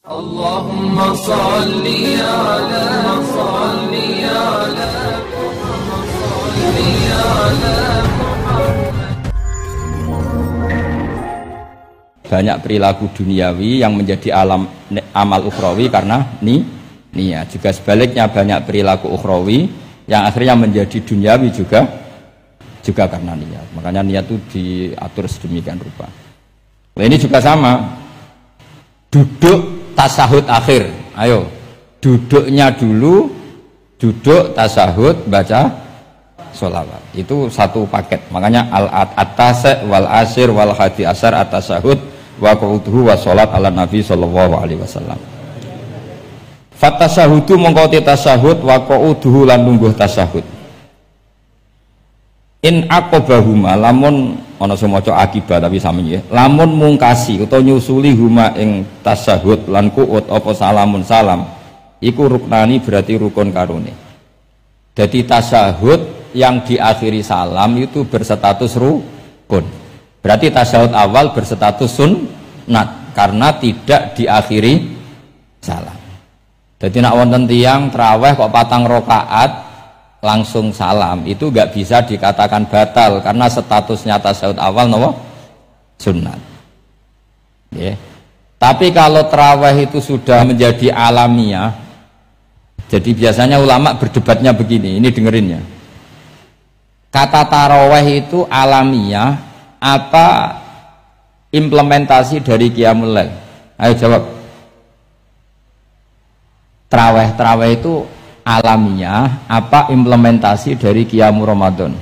Allahumma salli ala banyak perilaku duniawi yang menjadi amal ukhrawi karena niat. Juga sebaliknya banyak perilaku ukhrawi yang akhirnya menjadi duniawi juga karena niat. Makanya niat itu diatur sedemikian rupa. Nah, ini juga sama. Duduk tasahud akhir, ayo duduknya dulu, duduk tasahud baca sholawat, itu satu paket. Makanya al-atase wal asir wal hadi asar at-tasahud wa qu'uduhu wa sholat ala nabi sallallahu alaihi wasallam. Fatasahudu mongkoti tasahud wa qu'uduhu lan lungguh tasahud. In aqobahuma lamun ana semaca akibah tapi sami ya. Lamun mungkasi utawa nyusuli huma ing tasahud lan qu'ud apa salamun salam iku ruknani berarti rukun karone. Jadi tasahud yang diakhiri salam itu berstatus rukun. Berarti tasahud awal berstatus sunnat karena tidak diakhiri salam. Jadi nak wonten tiyang traweh kok 4 rakaat langsung salam itu nggak bisa dikatakan batal karena statusnya tasawuf awal nopo sunnat. Yeah. Tapi kalau tarawih itu sudah menjadi alamiah, jadi biasanya ulama berdebatnya begini, ini dengerinnya. Kata tarawih itu alamiah apa implementasi dari qiyamul lail? Ayo jawab. Tarawih itu alamiah apa implementasi dari Qiyamu Ramadan?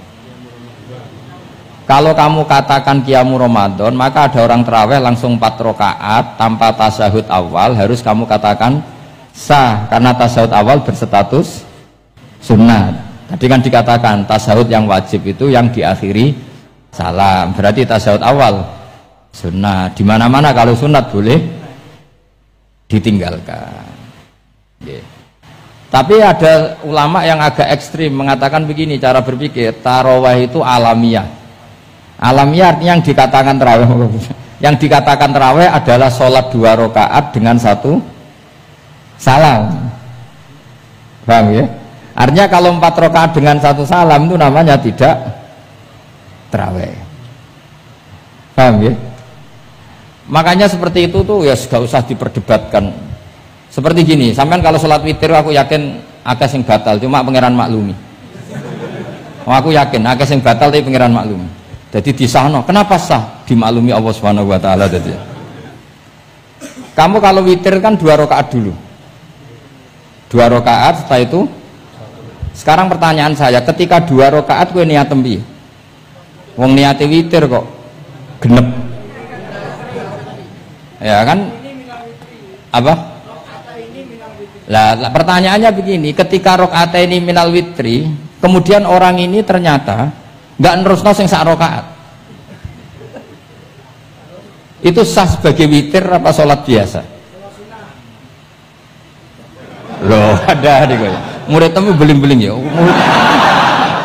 Kalau kamu katakan Qiyamu Ramadan, maka ada orang tarawih langsung 4 rakaat tanpa tasahud awal, harus kamu katakan sah karena tasahud awal berstatus sunnat. Tadi kan dikatakan tasahud yang wajib itu yang diakhiri salam, berarti tasahud awal sunnat. Di mana-mana kalau sunnat boleh ditinggalkan. Yeah. Tapi ada ulama yang agak ekstrim mengatakan begini cara berpikir, tarawih itu alamiah. Alamiah artinya yang dikatakan tarawih, yang dikatakan tarawih adalah sholat 2 rakaat dengan 1 salam. Paham ya? Artinya kalau 4 rakaat dengan 1 salam itu namanya tidak tarawih. Paham ya? Makanya seperti itu tuh ya gak usah diperdebatkan. Seperti gini, sampean kalau sholat witir aku yakin akeh sing batal, cuma pangeran maklumi. Aku yakin akeh sing batal tapi pangeran maklumi. Jadi disahno, kenapa sah? Dimaklumi Allah Subhanahu wa taala tadi. Kamu kalau witir kan 2 rakaat dulu. 2 rakaat setelah itu. Sekarang pertanyaan saya, ketika 2 rakaat kowe niat tembi. Wong niate witir kok genep. Ya kan? Apa? Lah pertanyaannya begini, ketika rakaat ini minal witri, kemudian orang ini ternyata nggak nerusno sing sak rakaat, itu sah sebagai witir apa sholat biasa? Loh ada nih kok, murid temu beling-beling ya,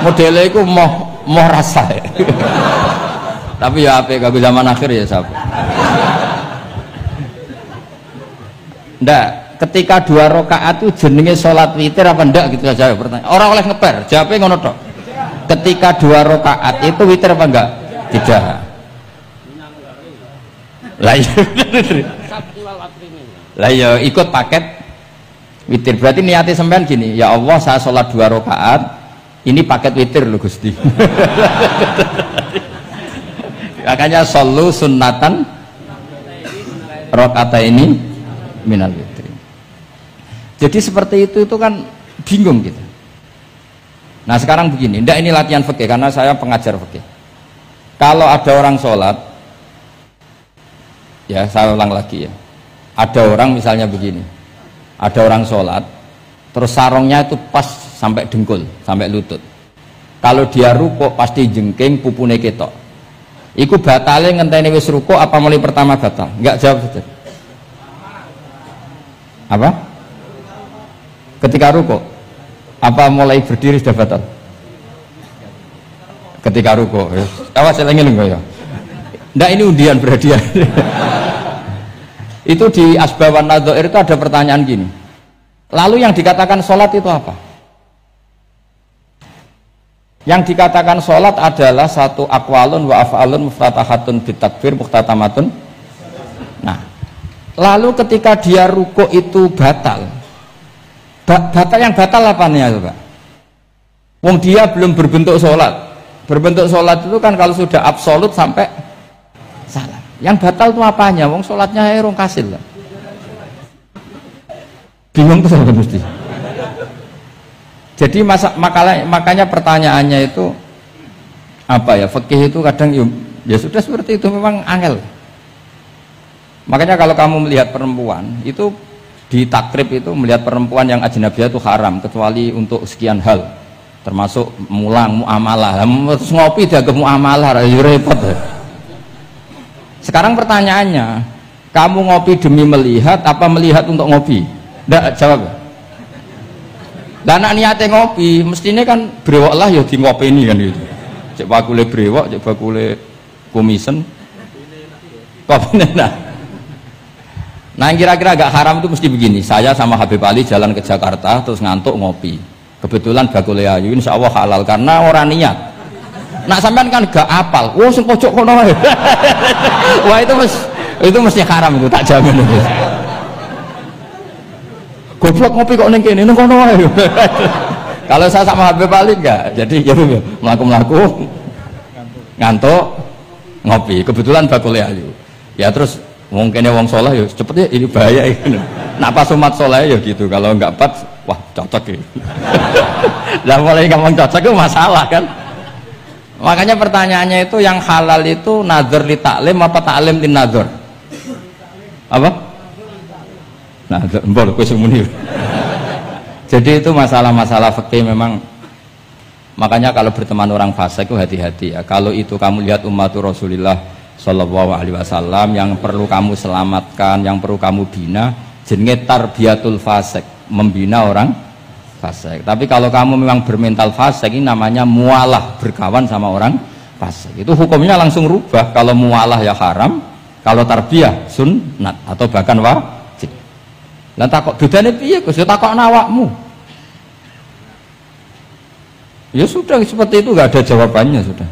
modelnya itu mau rasa ya. Tapi ya apa kagak zaman akhir ya sahabat. Ndak. Ketika 2 rakaat itu jenenge sholat witir apa enggak gitu saja pertanyaan. Orang oleh ngeper, jawabnya ngono tok. Ketika 2 rakaat itu witir apa enggak? Tidak. Lah ya ikut paket witir. Berarti niatnya sampean gini, ya Allah saya sholat 2 rakaat, ini paket witir loh Gusti. Makanya shollu sunnatan rakaataini minal witir. Jadi seperti itu kan bingung gitu. Nah sekarang begini, ndak ini latihan fikih karena saya pengajar fikih. Kalau ada orang sholat, ya saya ulang lagi ya. Ada orang misalnya begini, ada orang sholat, terus sarungnya itu pas sampai dengkul, sampai lutut. Kalau dia rukuk pasti jengking pupune ketok. Iku batale ngenteni wis rukuk apa mulai pertama batal? Enggak, jawab saja. Apa? Ketika rukuk apa mulai berdiri sudah batal? Ketika rukuk ya. Awas eling-eling ya. Ndak ini undian berhadiah. Itu di Asbawan Nadzair itu ada pertanyaan gini. Lalu yang dikatakan sholat itu apa? Yang dikatakan sholat adalah satu aqwalun wa af'alun muftatahatun bitakbir muhtatamatun. Nah, lalu ketika dia ruku itu batal. Batal yang batal apanya coba? Wong dia belum berbentuk sholat. Berbentuk sholat itu kan kalau sudah absolut sampai salam. Yang batal itu apanya? Wong sholatnya rong kasil lah. Bingung tuh saya mesti. Jadi makanya pertanyaannya itu apa ya? Fikih itu kadang ya sudah seperti itu memang angel. Makanya kalau kamu melihat perempuan itu di takrib itu melihat perempuan yang ajnabiyah itu haram kecuali untuk sekian hal. Termasuk mulang muamalah. Terus ngopi dianggap muamalah ya repot. Sekarang pertanyaannya, kamu ngopi demi melihat apa melihat untuk ngopi? Nggak jawab. Dan anak niatnya ngopi, mestinya kan brewok lah ya di ngopi ini kan gitu. Cek bakule brewok, cek bakule komisen. Kopi enak. Nah yang kira-kira agak haram itu mesti begini. Saya sama Habib Ali jalan ke Jakarta terus ngantuk ngopi. Kebetulan bakule ayu, insya Allah halal karena orang niat. Nak sampean kan gak apal. Oh sing pojok kono wae. Wah itu mesti haram itu tak jamin itu. Goblok ngopi kok ning kene nang kono wae. Kalau saya sama Habib Ali enggak. Jadi ya mlaku-mlaku ngantuk ngopi. Kebetulan bakule ayu. Ya terus wong kene wong saleh ya cepet ya ini bahaya iki. Nak pas umat saleh ya gitu. Kalau enggak pas wah cocok iki. Lah mulai ngomong cocok itu masalah kan. Makanya pertanyaannya itu yang halal itu nazar li taklim apa taklim li nazar? Apa? Nazar, mbok kowe sing muni. Jadi itu masalah-masalah fikih memang. Makanya kalau berteman orang fasik itu hati-hati ya. Kalau itu kamu lihat umatur Rasulullah sallallahu alaihi wasallam yang perlu kamu selamatkan, yang perlu kamu bina, jenenge tarbiyatul fasik, membina orang fasik. Tapi kalau kamu memang bermental fasik ini namanya mualah, berkawan sama orang fasik. Itu hukumnya langsung rubah. Kalau mualah ya haram, kalau tarbiyah sunnat atau bahkan wajib. Lah takok bedane piye Gus? Ya takokno awakmu. Ya sudah seperti itu enggak ada jawabannya sudah.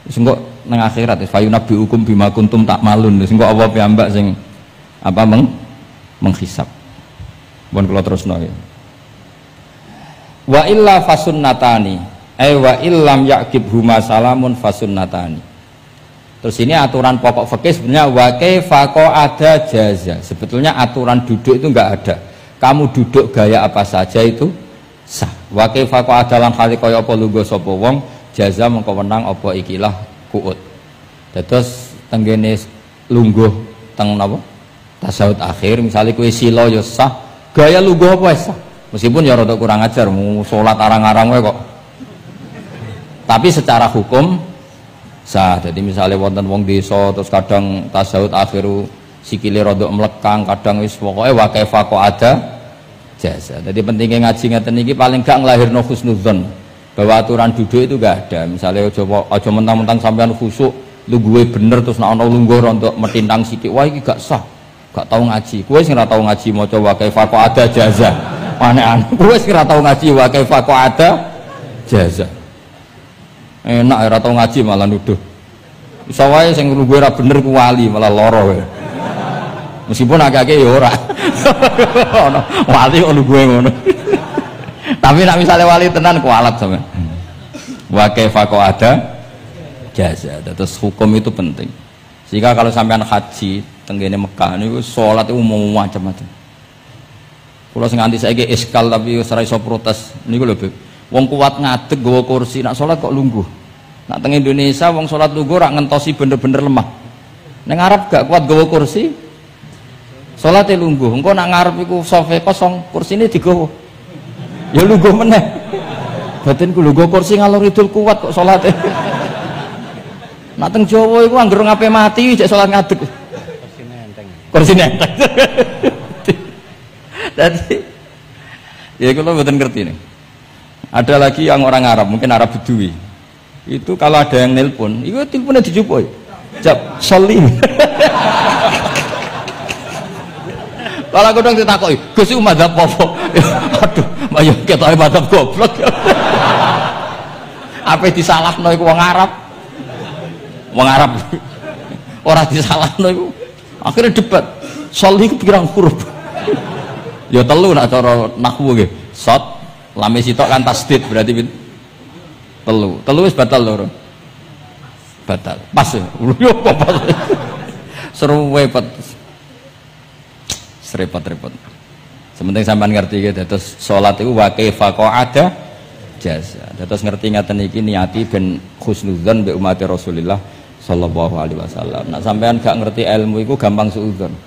Wis engko nang akhirat fa yunabi hukum bima kuntum tak malun. Wis engko apa piyambak sing apa menghisab. Mun kula terusno ya. Wa illa fasunnatani wa illam yaqib huma salamun fasunnatani. Terus ini aturan pokok fikih sebenarnya wa kaifa ada jaza. Sebetulnya aturan duduk itu enggak ada. Kamu duduk gaya apa saja itu sah. Wa kaifa ada lan hale kaya apa lungguh sapa wong jaza mengko wenang apa ikilah qu'ud. Terus tenggene lungguh teng napa? Tasawuf akhir misalnya kowe sila ya sah, gaya lungguh apa sah. Meskipun ya rada kurang ajar, mau sholat arang-arang wae kok. Tapi secara hukum sah. Jadi misalnya wonten wong desa terus kadang tasawuf akhiru sikile rada mlekang, kadang wis pokoke wa kaifa ada jasa. Jadi pentingnya ngaji ngeten iki paling gak nglahirno husnudzon bahwa aturan duduk itu gak ada. Misalnya aja mentang-mentang sampean khusuk lungguhe bener terus nek ana lungguh rontok metintang sithik, wah iki gak sah. Gak tau ngaji. Kowe sing ora tau ngaji maca wa kaifa ada jaza. Aneh-aneh, gue sih ora tau ngaji wa kaifa ada jaza. Enak ora tau ngaji malah nuduh. Iso wae sing lungguh ora bener ku wali malah lara wae. Meskipun agak-agak ya ora. Ono wali kok lungguhe ngono. Tapi nek misale wali tenan kualat sampe. Wa kaifa ada jaza. Terus hukum itu penting. Sehingga kalau sampean haji tenggene Mekah niku salat itu umum macam-macam. Kalau sing nganti saiki iskal tapi ora iso protes niku lho, wong kuat ngadeg nggawa kursi nak salat kok lungguh. Nak teng Indonesia wong salat lungguh rak ngentosi bener-bener lemah. Ning Arab gak kuat nggawa kursi. Salate lungguh. Engko nak ngarep iku sofa kosong, kursine digawa. Ya lungguh meneh. Batinku lungguh kursi ngalor idul kuat kok salate. Nak teng Jawa iku anggere ngape mati cek salat ngadeg. Kursine enteng. Kursine enteng. Jadi ya kalau betul ngerti nih. Ada lagi yang orang Arab, mungkin Arab Bedui. Itu kalau ada yang nelpon, itu teleponnya dijupuk. Jap, Solim. Lha kodong ditakoki, Gus iku madzhab apa? Aduh, ayo ketoke madzhab goblok. Apa disalahno iku wong Arab? Wong Arab. Ora disalahno iku. Akhirnya debat. Sol iku pirang huruf? Ya telu nak cara nahwu nggih. Sot, lame sitok kan tasdid berarti telu. Telu wis batal lho. Batal. Pas ya. Yo pas. Seru repot. Serepot-repot. Sementing sampean ngerti gitu. Terus salat iku wa kaifa qa'ada jaza. Terus ngerti ngaten iki niati ben husnudzon mbek umat Rasulullah sallallahu alaihi wasallam. Nek sampean gak ngerti ilmu iku gampang suudzon.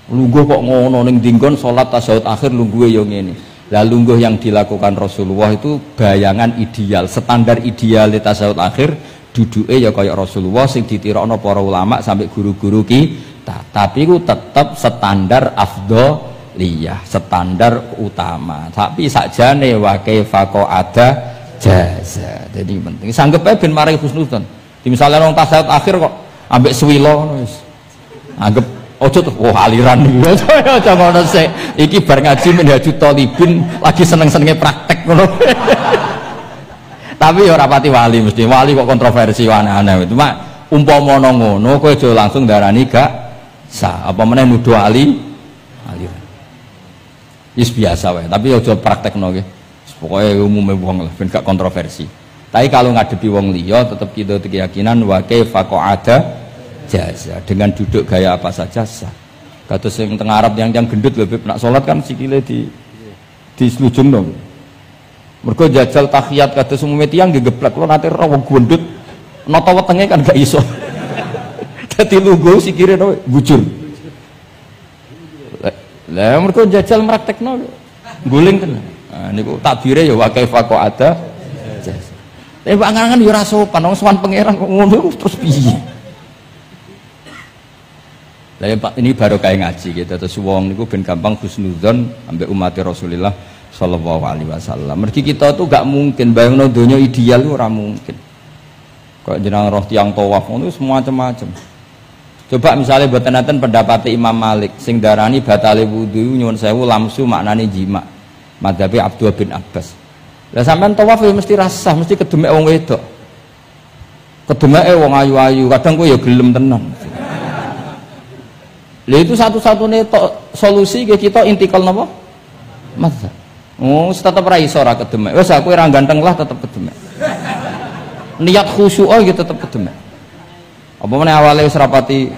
Lungguh kok ngono ning dinggon salat tasyahud akhir lungguhe yo ngene. Lah lungguh yang dilakukan Rasulullah itu bayangan ideal, standar ideal tasyahud akhir duduke ya kaya Rasulullah sing ditirokno para ulama sampai guru-guru kita. Tapi ku tetep standar afdholiyah, standar utama. Tapi sakjane wa kaifa ada jaza. Jadi penting sanggep ae ben mari husnudzon. Di misalnya wong tasyahud akhir kok ambek swilo ngono wis. Anggap ojo tuh, aliran iki. Aja ngono sik. Iki bar ngaji Minhajut Thalibin lagi seneng-senenge praktek ngono. Tapi ya ora pati wali mesti. Wali kok kontroversi aneh-aneh. Cuma umpama ngono kowe aja langsung darani gak sah. Apa meneh nuduh aliran. Wis biasa wae, tapi aja praktekno nggih. Pokoke umume wong lah ben gak kontroversi. Tapi kalau ngadepi wong liya tetap kita keyakinan wa kaifa qa'ada jaza, dengan duduk gaya apa saja sah. Kados sing teng Arab yang gendut lho Beb, nak salat kan sikile di slujung dong. Mergo jajal tahiyat kados umume tiyang nggih geblek kula nate ora wong gendut nata wetenge kan gak iso. Dadi lungguh sikire bujur. Lah mergo jajal praktekno guling tenan. Nah niku takbire ya wa kaifa qa'ada jaza. Tapi angan-angan ya ora sopan, wong sowan pangeran kok ngono terus piye? Lah Pak ini baru kayak ngaji gitu. Terus wong niku ben gampang husnudzon ambek umat Rasulullah sallallahu alaihi wasallam. Mergi kita tuh gak mungkin bayangno donya ideal ora mungkin. Kok jeneng roh tiyang tawaf ngono semua macam-macam. Coba misalnya buat tenaten pendapat Imam Malik sing darani batale wudu nyuwun sewu lamsu maknane jima. Madzhabi Abdullah bin Abbas. Lah sampean tawaf ya mesti rasah, mesti kedemek wong wedok. Kedemeke wong ayu-ayu, kadang kowe ya gelem tenan. Lah itu satu-satunya solusi kita intikal napa? Madzhab. Oh, tetep ra iso ra kedemek. Wis aku ora ganteng lah tetep kedemek. Niat khusyuk oh gitu tetep kedemek. Apa meneh awale wis rapati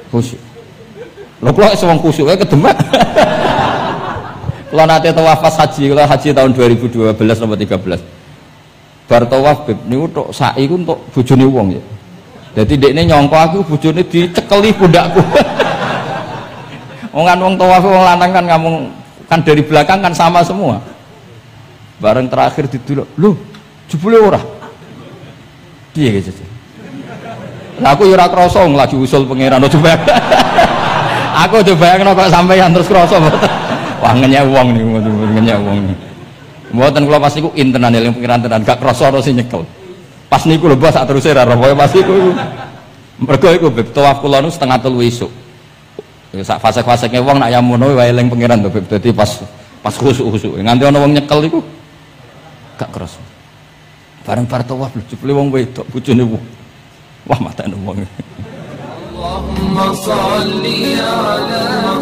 khusyuk. Lho kok wong khusyuk ae kedemek. Kalau nanti tawaf pas haji, kalau haji tahun 2012 nomor 13 bar tawaf Beb niku tok sa'i ku untuk bojone wong ya. Jadi dekne nyongko aku bojone dicekeli pundakku. Wong kan wong tawaf wong lanang kan ngomong kan dari belakang kan sama semua. Bareng terakhir didelok, lho jebule ora. Piye gitu. Lah aku ya ora krasa lagi usul pangeran coba. Aku coba bayangno kok sampeyan terus krasa mboten. Wah ngenyek wong niku, ngenyek wong niku. Mboten kula pas niku intenan eling pengiran tenan, gak krasa ora sing nyekel. Pas niku lho sak teruse ra roh pas niku. Mergo iku Beb tawaf kula nu 2:30 esuk. Ya sak fase-faseke wong nak ya ngono wae eling pengiran to Beb. Dadi pas khusuk-khusuk. Nganti ana wong nyekel iku gak krasa. Bareng bar tawaf lho jebule wong wedok bojone wong. Wah matane wong. Allahumma shalli ala